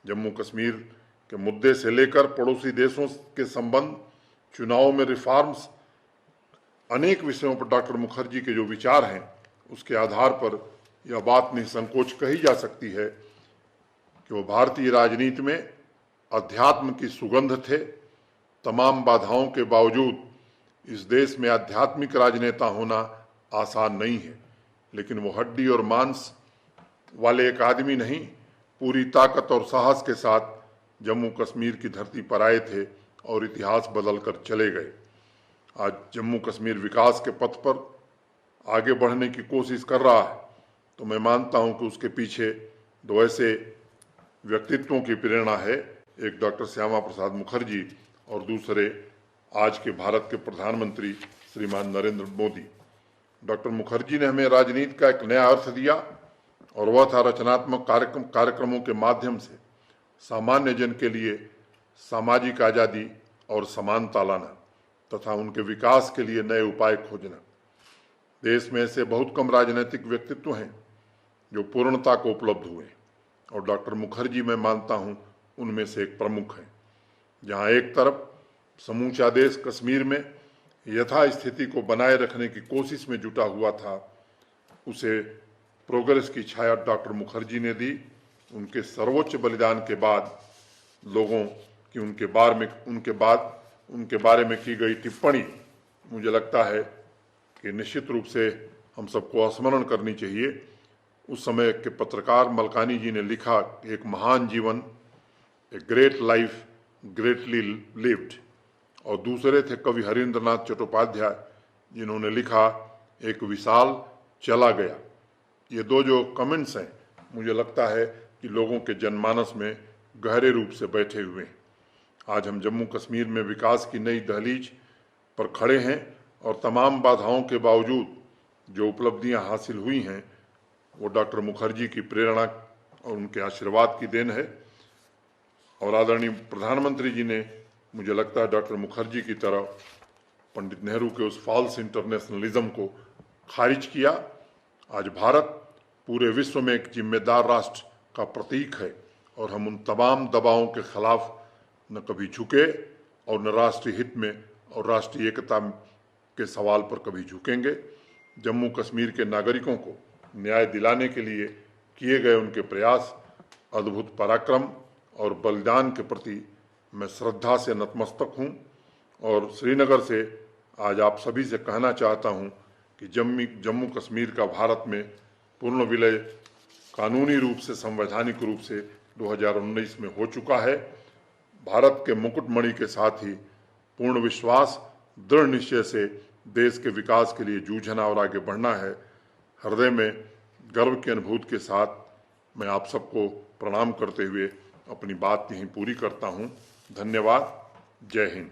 जम्मू कश्मीर के मुद्दे से लेकर पड़ोसी देशों के संबंध, चुनाव में रिफॉर्म्स, अनेक विषयों पर डॉक्टर मुखर्जी के जो विचार हैं, उसके आधार पर यह बात निसंकोच कही जा सकती है कि वो भारतीय राजनीति में अध्यात्म की सुगंध थे। तमाम बाधाओं के बावजूद इस देश में आध्यात्मिक राजनेता होना आसान नहीं है, लेकिन वो हड्डी और मांस वाले एक आदमी नहीं, पूरी ताकत और साहस के साथ जम्मू कश्मीर की धरती पर आए थे और इतिहास बदल कर चले गए। आज जम्मू कश्मीर विकास के पथ पर आगे बढ़ने की कोशिश कर रहा है, तो मैं मानता हूं कि उसके पीछे दो ऐसे व्यक्तित्वों की प्रेरणा है, एक डॉक्टर श्यामा प्रसाद मुखर्जी और दूसरे आज के भारत के प्रधानमंत्री श्रीमान नरेंद्र मोदी। डॉक्टर मुखर्जी ने हमें राजनीति का एक नया अर्थ दिया और वह था रचनात्मक कार्यक्रमों के माध्यम से सामान्य जन के लिए सामाजिक आज़ादी और समानता लाना तथा उनके विकास के लिए नए उपाय खोजना। देश में ऐसे बहुत कम राजनीतिक व्यक्तित्व हैं जो पूर्णता को उपलब्ध हुए और डॉक्टर मुखर्जी मैं मानता हूं उनमें से एक प्रमुख हैं। जहां एक तरफ समूचा देश कश्मीर में यथास्थिति को बनाए रखने की कोशिश में जुटा हुआ था, उसे प्रोग्रेस की छाया डॉक्टर मुखर्जी ने दी। उनके सर्वोच्च बलिदान के बाद लोगों की उनके बारे में की गई टिप्पणी मुझे लगता है कि निश्चित रूप से हम सबको स्मरण करनी चाहिए। उस समय के पत्रकार मलकानी जी ने लिखा, एक महान जीवन, a great life greatly lived, और दूसरे थे कवि हरींद्रनाथ चट्टोपाध्याय जिन्होंने लिखा, एक विशाल चला गया। ये दो जो कमेंट्स हैं मुझे लगता है कि लोगों के जनमानस में गहरे रूप से बैठे हुए हैं। आज हम जम्मू कश्मीर में विकास की नई दहलीज पर खड़े हैं और तमाम बाधाओं के बावजूद जो उपलब्धियां हासिल हुई हैं वो डॉक्टर मुखर्जी की प्रेरणा और उनके आशीर्वाद की देन है। और आदरणीय प्रधानमंत्री जी ने मुझे लगता है डॉक्टर मुखर्जी की तरह पंडित नेहरू के उस फॉल्स इंटरनेशनलिज्म को खारिज किया। आज भारत पूरे विश्व में एक जिम्मेदार राष्ट्र का प्रतीक है और हम उन तमाम दबावों के खिलाफ न कभी झुके और न राष्ट्रीय हित में और राष्ट्रीय एकता के सवाल पर कभी झुकेंगे। जम्मू कश्मीर के नागरिकों को न्याय दिलाने के लिए किए गए उनके प्रयास, अद्भुत पराक्रम और बलिदान के प्रति मैं श्रद्धा से नतमस्तक हूँ और श्रीनगर से आज आप सभी से कहना चाहता हूँ कि जम्मू कश्मीर का भारत में पूर्ण विलय कानूनी रूप से, संवैधानिक रूप से 2019 में हो चुका है। भारत के मुकुटमणि के साथ ही पूर्ण विश्वास, दृढ़ निश्चय से देश के विकास के लिए जूझना और आगे बढ़ना है। हृदय में गर्व की अनुभूति के साथ मैं आप सबको प्रणाम करते हुए अपनी बात यहीं पूरी करता हूँ। धन्यवाद। जय हिंद।